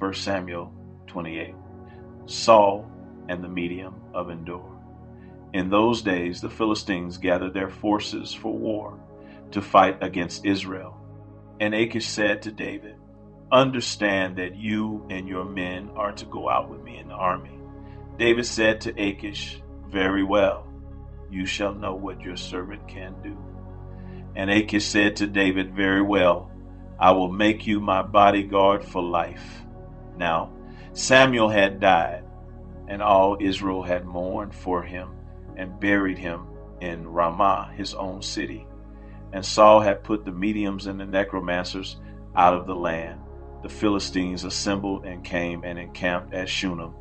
1 Samuel 28. Saul and the medium of Endor. In those days, the Philistines gathered their forces for war to fight against Israel. And Achish said to David, "Understand that you and your men are to go out with me in the army." David said to Achish, "Very well, you shall know what your servant can do." And Achish said to David, "Very well, I will make you my bodyguard for life." Now Samuel had died, and all Israel had mourned for him and buried him in Ramah, his own city. And Saul had put the mediums and the necromancers out of the land. The Philistines assembled and came and encamped at Shunem.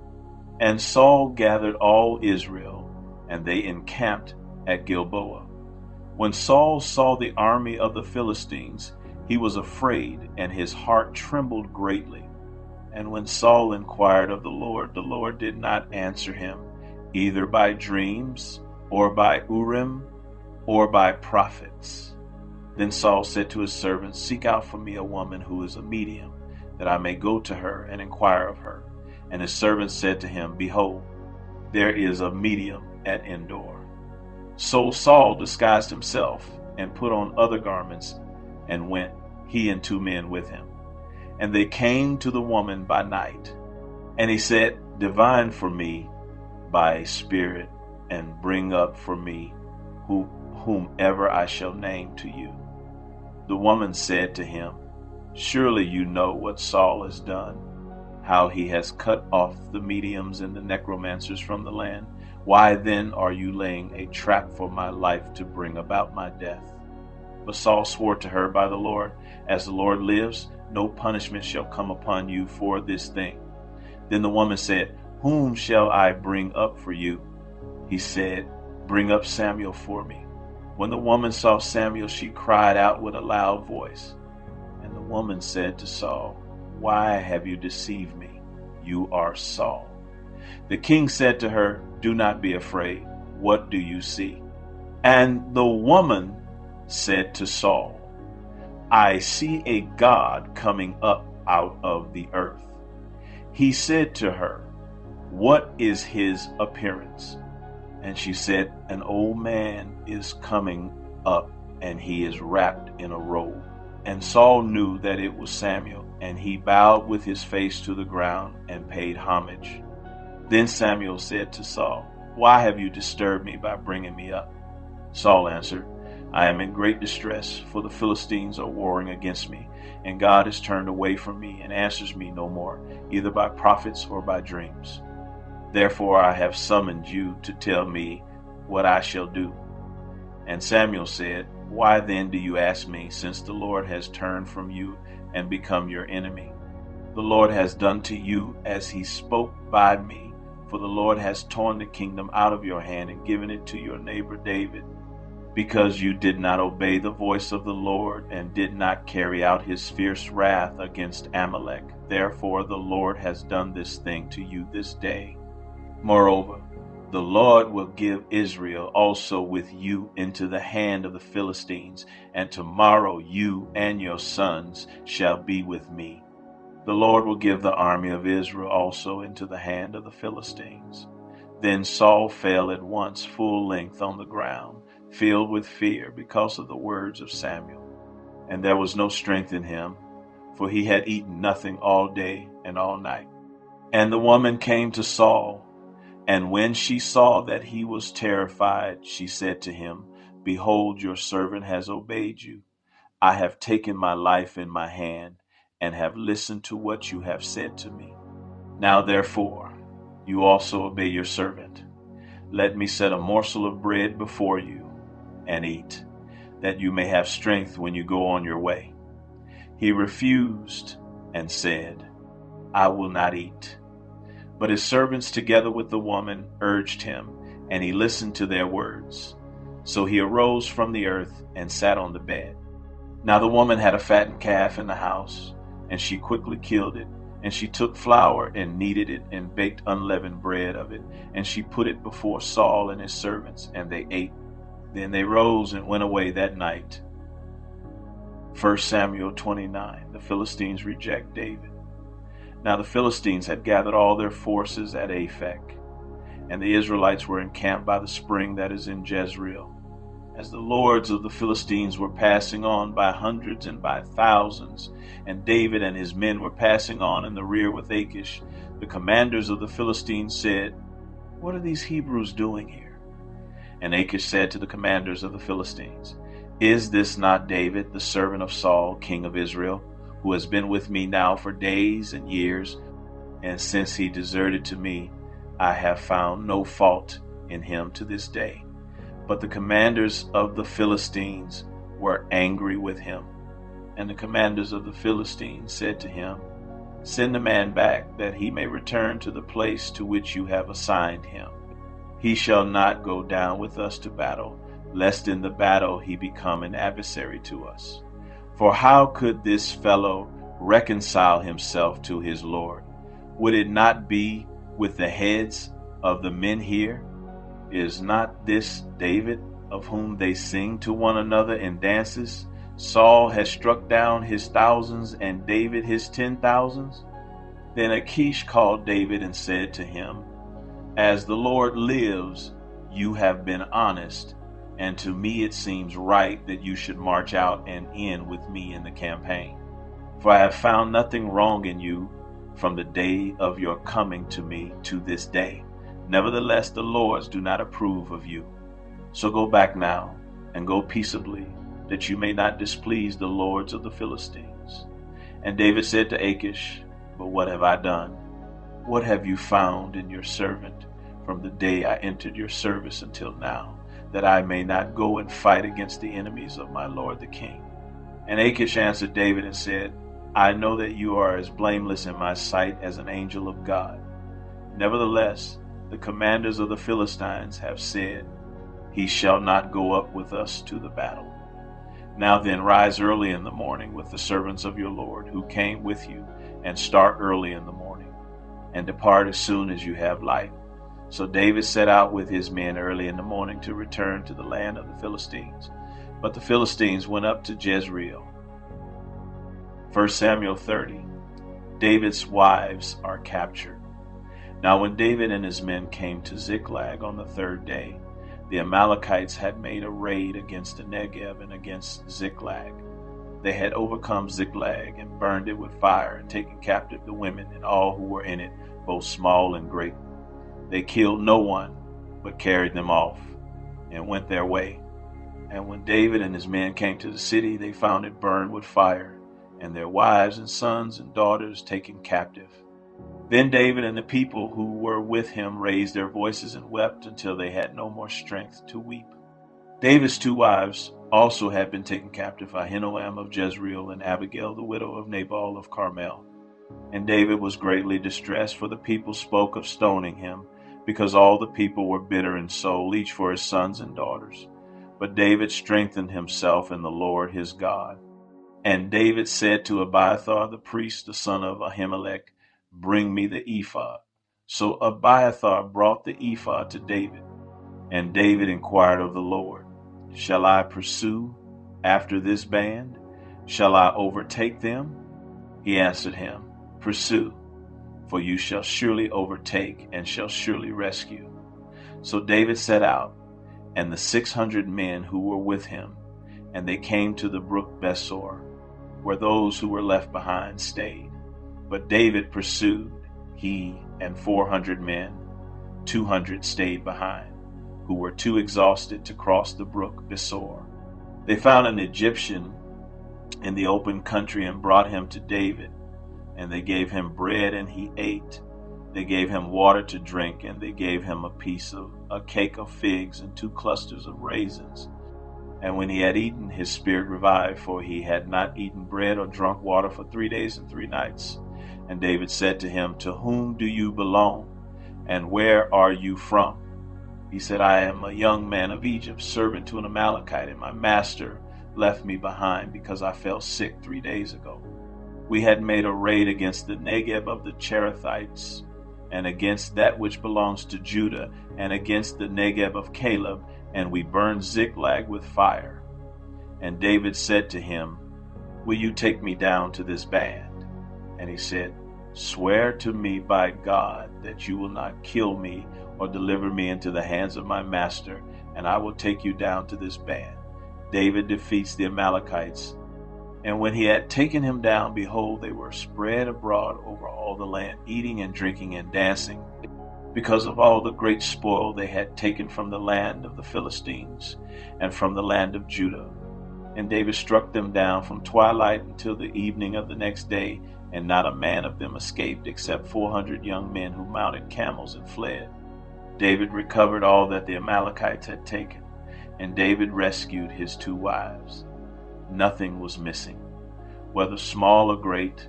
And Saul gathered all Israel, and they encamped at Gilboa. When Saul saw the army of the Philistines, he was afraid, and his heart trembled greatly. And when Saul inquired of the Lord did not answer him, either by dreams, or by Urim, or by prophets. Then Saul said to his servants, "Seek out for me a woman who is a medium, that I may go to her and inquire of her." And his servants said to him, "Behold, there is a medium at Endor." So Saul disguised himself and put on other garments and went, he and 2 men with him. And they came to the woman by night. And he said, "Divine for me by a spirit, and bring up for me whomever I shall name to you." The woman said to him, "Surely you know what Saul has done, how he has cut off the mediums and the necromancers from the land. Why then are you laying a trap for my life to bring about my death?" But Saul swore to her by the Lord, "As the Lord lives, no punishment shall come upon you for this thing." Then the woman said, "Whom shall I bring up for you?" He said, "Bring up Samuel for me." When the woman saw Samuel, she cried out with a loud voice. And the woman said to Saul, "Why have you deceived me? You are Saul." The king said to her, "Do not be afraid. What do you see?" And the woman said to Saul, "I see a God coming up out of the earth." He said to her, "What is his appearance?" And she said, "An old man is coming up, and he is wrapped in a robe." And Saul knew that it was Samuel, and he bowed with his face to the ground and paid homage. Then Samuel said to Saul, "Why have you disturbed me by bringing me up?" Saul answered, "I am in great distress, for the Philistines are warring against me, and God has turned away from me and answers me no more, either by prophets or by dreams. Therefore I have summoned you to tell me what I shall do." And Samuel said, "Why then do you ask me, since the Lord has turned from you and become your enemy? The Lord has done to you as he spoke by me, for the Lord has torn the kingdom out of your hand and given it to your neighbor David, because you did not obey the voice of the Lord and did not carry out his fierce wrath against Amalek. Therefore the Lord has done this thing to you this day. Moreover, the Lord will give Israel also with you into the hand of the Philistines, and tomorrow you and your sons shall be with me. The Lord will give the army of Israel also into the hand of the Philistines." Then Saul fell at once full length on the ground, filled with fear because of the words of Samuel. And there was no strength in him, for he had eaten nothing all day and all night. And the woman came to Saul, and when she saw that he was terrified, she said to him, "Behold, your servant has obeyed you. I have taken my life in my hand and have listened to what you have said to me. Now therefore, you also obey your servant. Let me set a morsel of bread before you and eat, that you may have strength when you go on your way." He refused and said, "I will not eat." But his servants together with the woman urged him, and he listened to their words. So he arose from the earth and sat on the bed. Now the woman had a fattened calf in the house, and she quickly killed it. And she took flour and kneaded it and baked unleavened bread of it. And she put it before Saul and his servants, and they ate. Then they rose and went away that night. 1 Samuel 29, the Philistines reject David. Now the Philistines had gathered all their forces at Aphek, and the Israelites were encamped by the spring that is in Jezreel. As the lords of the Philistines were passing on by hundreds and by thousands, and David and his men were passing on in the rear with Achish, the commanders of the Philistines said, "What are these Hebrews doing here?" And Achish said to the commanders of the Philistines, "Is this not David, the servant of Saul, king of Israel, who has been with me now for days and years? And since he deserted to me, I have found no fault in him to this day." But the commanders of the Philistines were angry with him. And the commanders of the Philistines said to him, "Send the man back, that he may return to the place to which you have assigned him. He shall not go down with us to battle, lest in the battle he become an adversary to us. For how could this fellow reconcile himself to his Lord? Would it not be with the heads of the men here? Is not this David, of whom they sing to one another in dances? Saul has struck down his thousands, and David his 10,000s. Then Achish called David and said to him, "As the Lord lives, you have been honest, and to me it seems right that you should march out and in with me in the campaign. For I have found nothing wrong in you from the day of your coming to me to this day. Nevertheless, the lords do not approve of you. So go back now, and go peaceably, that you may not displease the lords of the Philistines." And David said to Achish, "But what have I done? What have you found in your servant from the day I entered your service until now, that I may not go and fight against the enemies of my lord the king?" And Achish answered David and said, "I know that you are as blameless in my sight as an angel of God. Nevertheless, the commanders of the Philistines have said, 'He shall not go up with us to the battle.' Now then, rise early in the morning with the servants of your Lord who came with you, and start early in the morning, and depart as soon as you have light." So David set out with his men early in the morning to return to the land of the Philistines. But the Philistines went up to Jezreel. 1 Samuel 30. David's wives are captured. Now when David and his men came to Ziklag on the third day, the Amalekites had made a raid against the Negev and against Ziklag. They had overcome Ziklag and burned it with fire, and taken captive the women and all who were in it, both small and great. They killed no one, but carried them off, and went their way. And when David and his men came to the city, they found it burned with fire, and their wives and sons and daughters taken captive. Then David and the people who were with him raised their voices and wept until they had no more strength to weep. David's two wives also had been taken captive, Ahinoam of Jezreel and Abigail the widow of Nabal of Carmel. And David was greatly distressed, for the people spoke of stoning him, because all the people were bitter in soul, each for his sons and daughters. But David strengthened himself in the Lord his God. And David said to Abiathar the priest, the son of Ahimelech, "Bring me the ephod." So Abiathar brought the ephod to David. And David inquired of the Lord, "Shall I pursue after this band? Shall I overtake them?" He answered him, "Pursue, for you shall surely overtake and shall surely rescue." So David set out, and the 600 men who were with him, and they came to the brook Besor, where those who were left behind stayed. But David pursued, he and 400 men. 200 stayed behind, who were too exhausted to cross the brook Besor. They found an Egyptian in the open country and brought him to David. And they gave him bread, and he ate. They gave him water to drink, and they gave him a cake of figs and 2 clusters of raisins. And when he had eaten, his spirit revived, for he had not eaten bread or drunk water for 3 days and 3 nights. And David said to him, "To whom do you belong, and where are you from?" He said, "I am a young man of Egypt, servant to an Amalekite, and my master left me behind because I fell sick 3 days ago. We had made a raid against the Negev of the Cherethites, and against that which belongs to Judah, and against the Negev of Caleb, and we burned Ziklag with fire." And David said to him, "Will you take me down to this band?" And he said, Swear to me by God that you will not kill me or deliver me into the hands of my master, and I will take you down to this band." David defeats the Amalekites. And when he had taken him down, behold, they were spread abroad over all the land, eating and drinking and dancing, because of all the great spoil they had taken from the land of the Philistines and from the land of Judah. And David struck them down from twilight until the evening of the next day, and not a man of them escaped, except 400 young men who mounted camels and fled. David recovered all that the Amalekites had taken, and David rescued his 2 wives. Nothing was missing, whether small or great,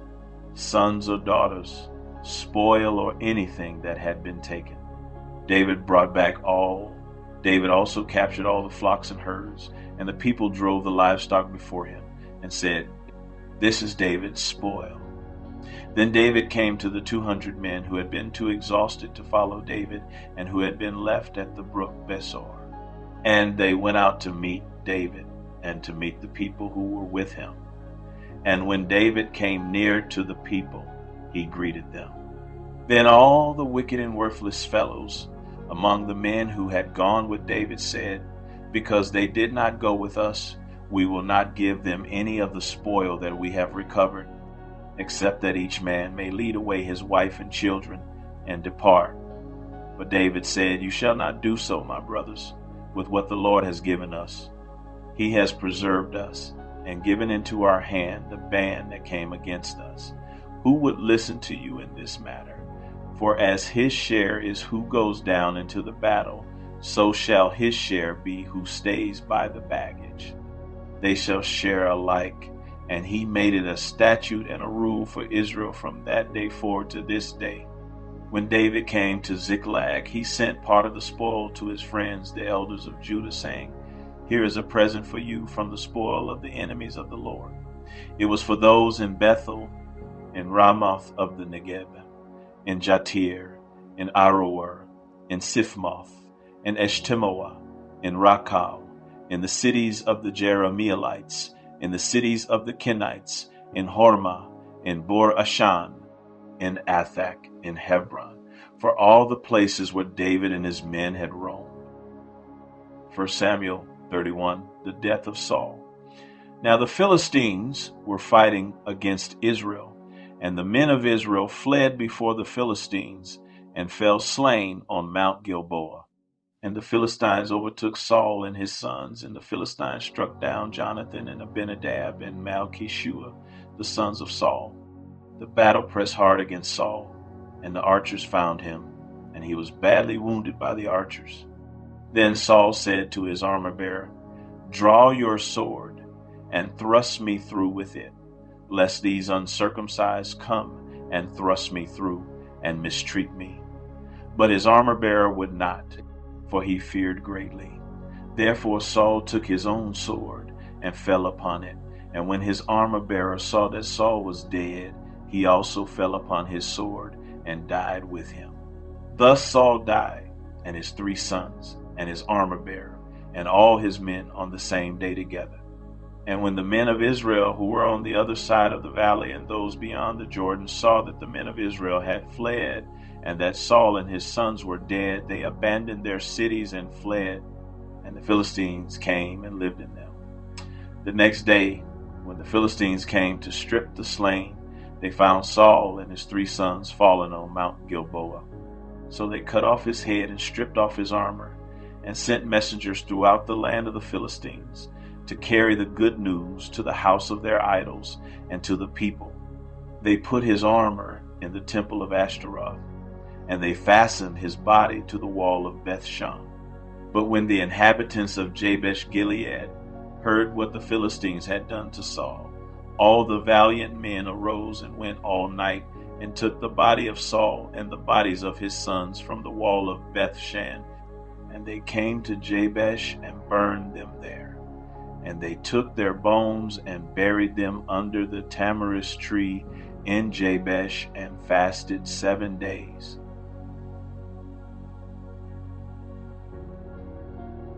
sons or daughters, spoil or anything that had been taken. David brought back all. David also captured all the flocks and herds, and the people drove the livestock before him and said, "This is David's spoil." Then David came to the 200 men who had been too exhausted to follow David and who had been left at the brook Besor. And they went out to meet David and to meet the people who were with him. And when David came near to the people, he greeted them. Then all the wicked and worthless fellows among the men who had gone with David said, "Because they did not go with us, we will not give them any of the spoil that we have recovered, except that each man may lead away his wife and children and depart." But David said, "You shall not do so, my brothers, with what the Lord has given us. He has preserved us and given into our hand the band that came against us. Who would listen to you in this matter? For as his share is who goes down into the battle, so shall his share be who stays by the baggage. They shall share alike." And he made it a statute and a rule for Israel from that day forward to this day. When David came to Ziklag, he sent part of the spoil to his friends, the elders of Judah, saying, "Here is a present for you from the spoil of the enemies of the Lord." It was for those in Bethel, in Ramoth of the Negeb, in Jatir, in Aroer, in Sifmoth, in Eshtemoa, in Rakal, in the cities of the Jerahmeelites, in the cities of the Kenites, in Hormah, in Bor Ashan, in Athak, in Hebron, for all the places where David and his men had roamed. 1 Samuel 31, the death of Saul. Now the Philistines were fighting against Israel, and the men of Israel fled before the Philistines and fell slain on Mount Gilboa. And the Philistines overtook Saul and his sons, and the Philistines struck down Jonathan and Abinadab and Malchishua, the sons of Saul. The battle pressed hard against Saul, and the archers found him, and he was badly wounded by the archers. Then Saul said to his armor-bearer, "Draw your sword and thrust me through with it, lest these uncircumcised come and thrust me through and mistreat me." But his armor-bearer would not, for he feared greatly. Therefore Saul took his own sword and fell upon it. And when his armor-bearer saw that Saul was dead, he also fell upon his sword and died with him. Thus Saul died, and his 3 sons, and his armor-bearer, and all his men on the same day together. And when the men of Israel who were on the other side of the valley and those beyond the Jordan saw that the men of Israel had fled, and that Saul and his sons were dead, they abandoned their cities and fled, and the Philistines came and lived in them. The next day, when the Philistines came to strip the slain, they found Saul and his 3 sons fallen on Mount Gilboa. So they cut off his head and stripped off his armor, and sent messengers throughout the land of the Philistines to carry the good news to the house of their idols and to the people. They put his armor in the temple of Ashtaroth, and they fastened his body to the wall of Bethshan. But when the inhabitants of Jabesh Gilead heard what the Philistines had done to Saul, all the valiant men arose and went all night and took the body of Saul and the bodies of his sons from the wall of Bethshan. And they came to Jabesh and burned them there. And they took their bones and buried them under the tamarisk tree in Jabesh and fasted 7 days.